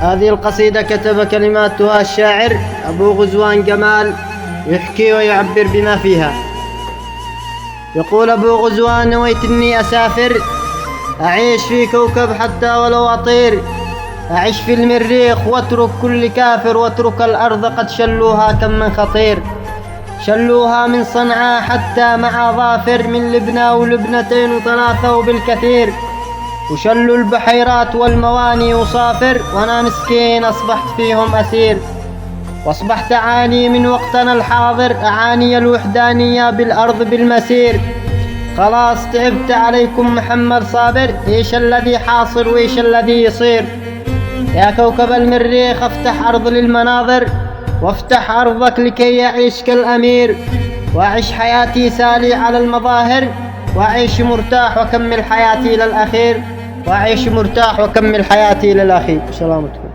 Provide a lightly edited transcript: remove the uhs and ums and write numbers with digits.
هذه القصيدة كتب كلماتها الشاعر أبو غزوان جمال، يحكي ويعبر بما فيها. يقول أبو غزوان: نويت إني أسافر، أعيش في كوكب حتى ولو أطير، أعيش في المريخ واترك كل كافر، واترك الأرض قد شلوها كم من خطير، شلوها من صنعاء حتى مع ظافر، من لبنى ولبنتين وثلاثة وبالكثير، وشلوا البحيرات والمواني وصافر، وأنا مسكين أصبحت فيهم أسير، وأصبحت أعاني من وقتنا الحاضر، أعاني الوحدانية بالأرض بالمسير. خلاص تعبت عليكم محمد صابر، إيش الذي حاصل وإيش الذي يصير؟ يا كوكب المريخ افتح أرض للمناظر، وافتح أرضك لكي يعيش كالأمير، وأعيش حياتي سالي على المظاهر، وأعيش مرتاح وكمل حياتي إلى الأخير، وأعيش مرتاح وكمل حياتي إلى الأخير. سلامتكم.